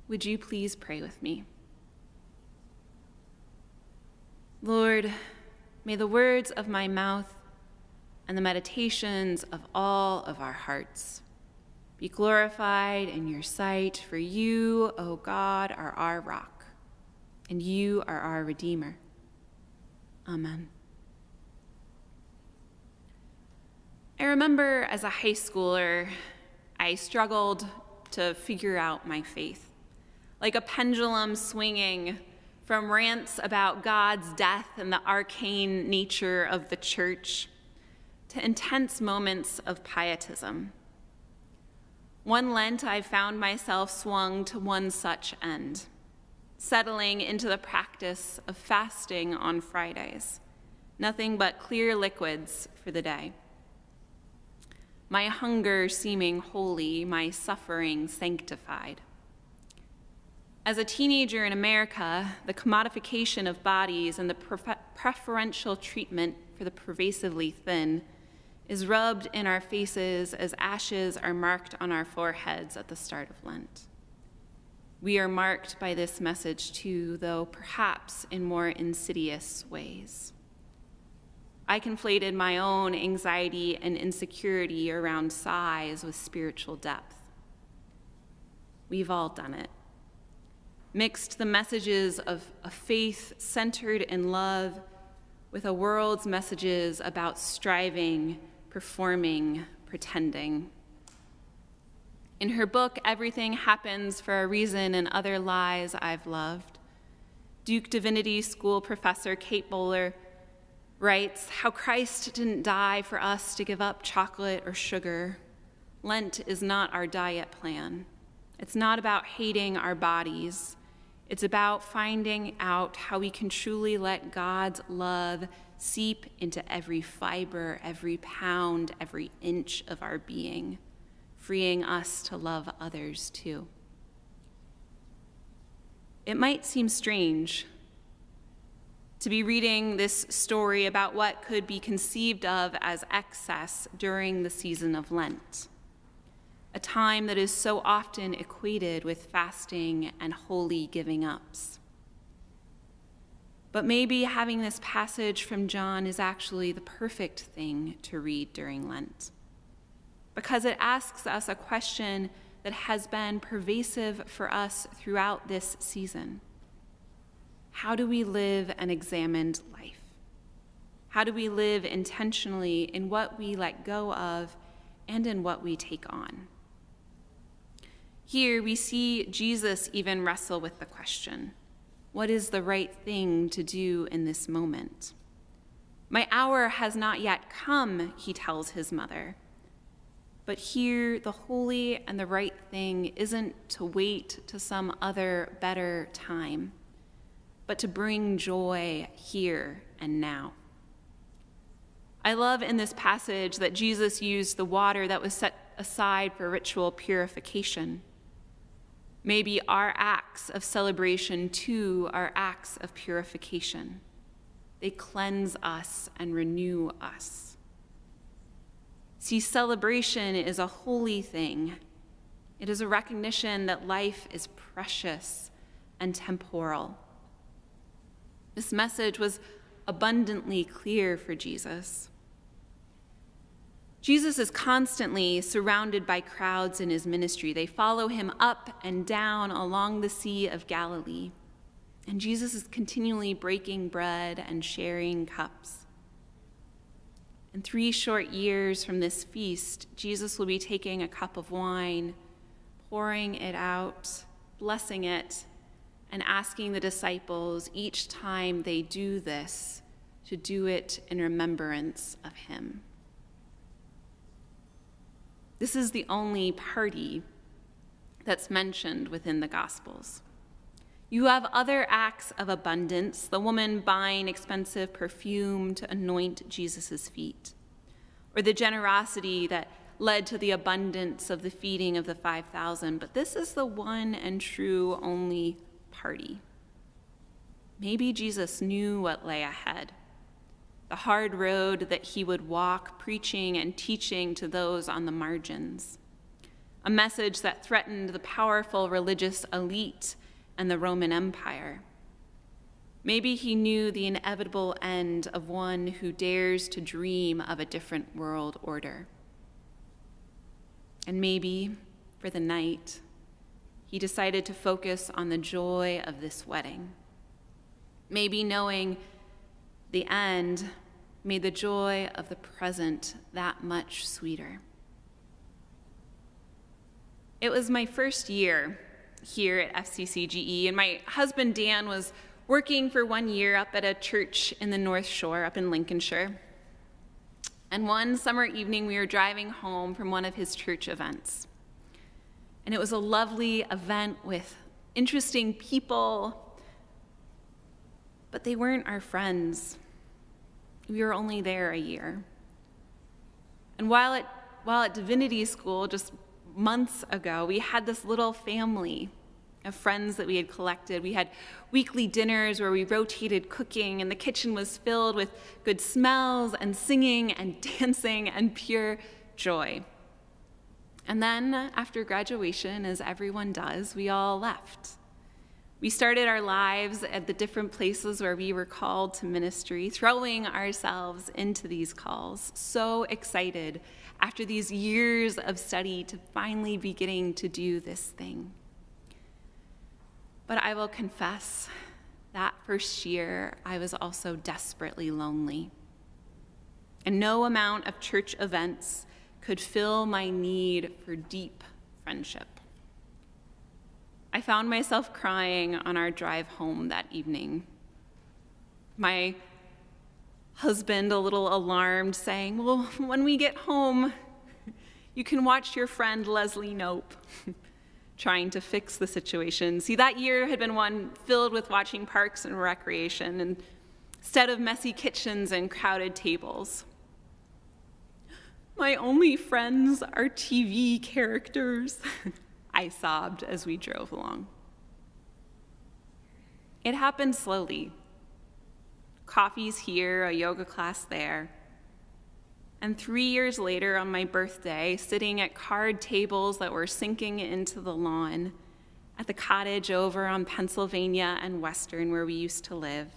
Would you please pray with me? Lord, may the words of my mouth and the meditations of all of our hearts be glorified in your sight, for you, O God, are our rock, and you are our Redeemer. Amen. I remember as a high schooler, I struggled to figure out my faith, like a pendulum swinging from rants about God's death and the arcane nature of the church to intense moments of pietism. One Lent, I found myself swung to one such end, settling into the practice of fasting on Fridays, nothing but clear liquids for the day. My hunger seeming holy, my suffering sanctified. As a teenager in America, the commodification of bodies and the preferential treatment for the pervasively thin is rubbed in our faces as ashes are marked on our foreheads at the start of Lent. We are marked by this message too, though perhaps in more insidious ways. I conflated my own anxiety and insecurity around size with spiritual depth. We've all done it. Mixed the messages of a faith centered in love with a world's messages about striving, performing, pretending. In her book, Everything Happens for a Reason and Other Lies I've Loved, Duke Divinity School professor Kate Bowler writes how Christ didn't die for us to give up chocolate or sugar. Lent is not our diet plan. It's not about hating our bodies. It's about finding out how we can truly let God's love seep into every fiber, every pound, every inch of our being, freeing us to love others too. It might seem strange to be reading this story about what could be conceived of as excess during the season of Lent, a time that is so often equated with fasting and holy giving ups. But maybe having this passage from John is actually the perfect thing to read during Lent, because it asks us a question that has been pervasive for us throughout this season. How do we live an examined life? How do we live intentionally in what we let go of and in what we take on? Here we see Jesus even wrestle with the question, what is the right thing to do in this moment? My hour has not yet come, he tells his mother. But here, the holy and the right thing isn't to wait to some other better time, but to bring joy here and now. I love in this passage that Jesus used the water that was set aside for ritual purification. Maybe our acts of celebration, too, are acts of purification. They cleanse us and renew us. See, celebration is a holy thing. It is a recognition that life is precious and temporal. This message was abundantly clear for Jesus. Jesus is constantly surrounded by crowds in his ministry. They follow him up and down along the Sea of Galilee. And Jesus is continually breaking bread and sharing cups. In 3 short years from this feast, Jesus will be taking a cup of wine, pouring it out, blessing it, and asking the disciples each time they do this to do it in remembrance of him. This is the only party that's mentioned within the Gospels. You have other acts of abundance, the woman buying expensive perfume to anoint Jesus' feet, or the generosity that led to the abundance of the feeding of the 5,000, but this is the one and true only party. Maybe Jesus knew what lay ahead, the hard road that he would walk, preaching and teaching to those on the margins, a message that threatened the powerful religious elite and the Roman Empire. Maybe he knew the inevitable end of one who dares to dream of a different world order. And maybe, for the night, he decided to focus on the joy of this wedding. Maybe knowing the end made the joy of the present that much sweeter. It was my first year here at FCCGE, and my husband Dan was working for 1 year up at a church in the North Shore up in Lincolnshire. And one summer evening, we were driving home from one of his church events. And it was a lovely event with interesting people, but they weren't our friends. We were only there a year. And while at divinity school just months ago, we had this little family of friends that we had collected. We had weekly dinners where we rotated cooking, and the kitchen was filled with good smells and singing and dancing and pure joy. And then after graduation, as everyone does, we all left. We started our lives at the different places where we were called to ministry, throwing ourselves into these calls, so excited after these years of study to finally be getting to do this thing. But I will confess, that first year, I was also desperately lonely. And no amount of church events could fill my need for deep friendship. I found myself crying on our drive home that evening. My husband, a little alarmed, saying, "Well, when we get home, you can watch your friend Leslie Nope," trying to fix the situation. See, that year had been one filled with watching Parks and Recreation instead of messy kitchens and crowded tables. "My only friends are TV characters," I sobbed as we drove along. It happened slowly. Coffees here, a yoga class there. And 3 years later, on my birthday, sitting at card tables that were sinking into the lawn at the cottage over on Pennsylvania and Western where we used to live,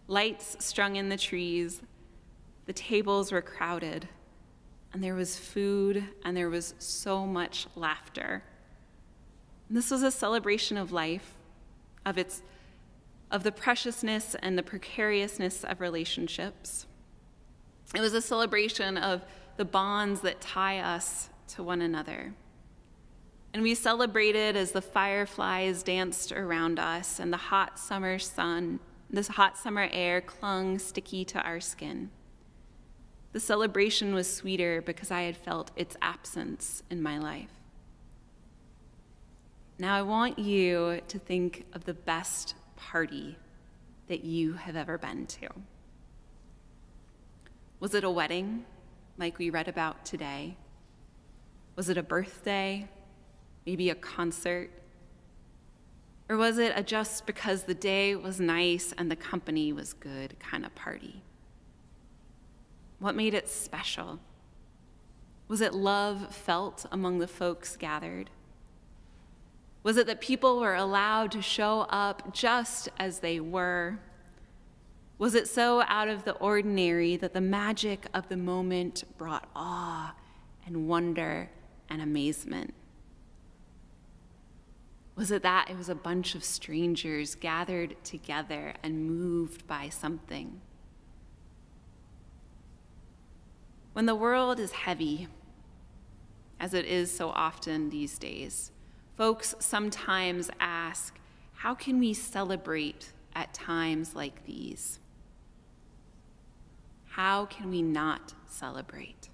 lights strung in the trees, the tables were crowded, and there was food, and there was so much laughter. And this was a celebration of life, of the preciousness and the precariousness of relationships. It was a celebration of the bonds that tie us to one another. And we celebrated as the fireflies danced around us and the hot summer sun, this hot summer air clung sticky to our skin. The celebration was sweeter because I had felt its absence in my life. Now I want you to think of the best party that you have ever been to. Was it a wedding, like we read about today? Was it a birthday, maybe a concert? Or was it a just because the day was nice and the company was good kind of party? What made it special? Was it love felt among the folks gathered? Was it that people were allowed to show up just as they were? Was it so out of the ordinary that the magic of the moment brought awe and wonder and amazement? Was it that it was a bunch of strangers gathered together and moved by something? When the world is heavy, as it is so often these days, folks sometimes ask, how can we celebrate at times like these? How can we not celebrate?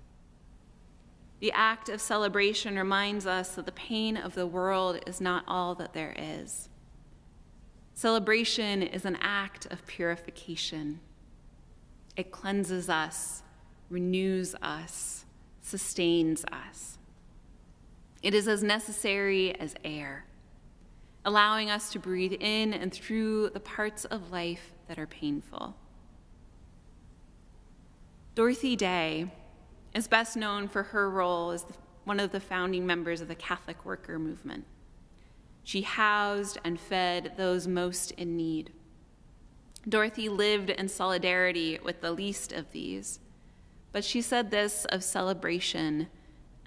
The act of celebration reminds us that the pain of the world is not all that there is. Celebration is an act of purification. It cleanses us, renews us, sustains us. It is as necessary as air, allowing us to breathe in and through the parts of life that are painful. Dorothy Day is best known for her role as one of the founding members of the Catholic worker movement. She housed and fed those most in need. Dorothy lived in solidarity with the least of these, but she said this of celebration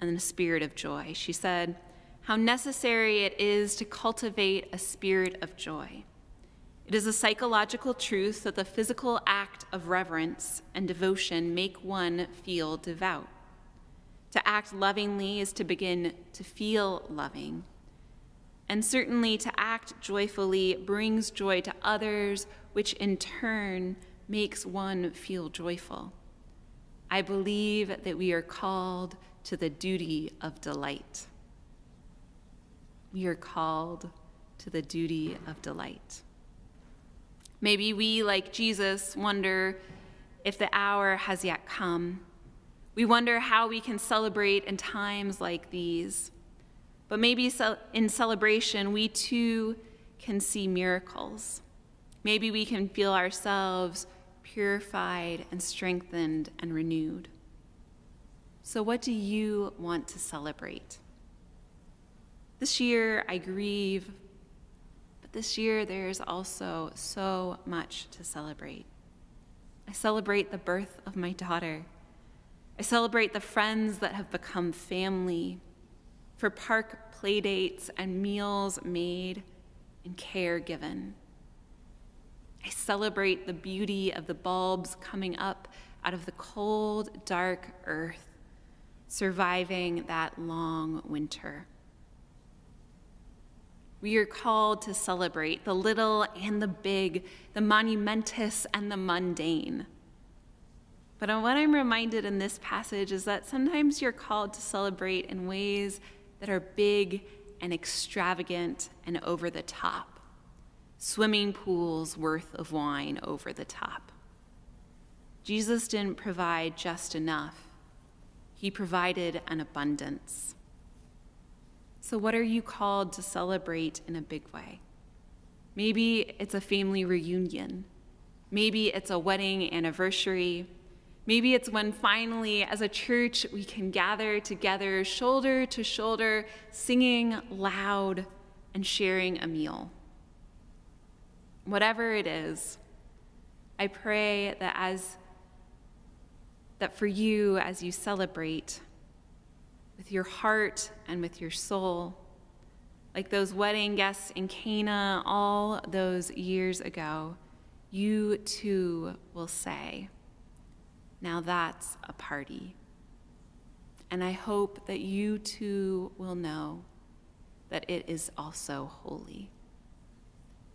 and the spirit of joy. She said, "How necessary it is to cultivate a spirit of joy. It is a psychological truth that the physical act of reverence and devotion make one feel devout. To act lovingly is to begin to feel loving. And certainly to act joyfully brings joy to others, which in turn makes one feel joyful. I believe that we are called to the duty of delight." We are called to the duty of delight. Maybe we, like Jesus, wonder if the hour has yet come. We wonder how we can celebrate in times like these. But maybe in celebration, we too can see miracles. Maybe we can feel ourselves purified and strengthened and renewed. So what do you want to celebrate? This year I grieve, but this year there's also so much to celebrate. I celebrate the birth of my daughter. I celebrate the friends that have become family, for park playdates and meals made and care given. I celebrate the beauty of the bulbs coming up out of the cold, dark earth, surviving that long winter. We are called to celebrate the little and the big, the monumentous and the mundane. But what I'm reminded in this passage is that sometimes you're called to celebrate in ways that are big and extravagant and over the top. Swimming pools worth of wine over the top. Jesus didn't provide just enough. He provided an abundance. So what are you called to celebrate in a big way? Maybe it's a family reunion. Maybe it's a wedding anniversary. Maybe it's when finally, as a church, we can gather together, shoulder to shoulder, singing loud and sharing a meal. Whatever it is, I pray that for you, as you celebrate with your heart and with your soul, like those wedding guests in Cana all those years ago, you too will say, "Now that's a party." And I hope that you too will know that it is also holy.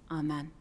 Amen.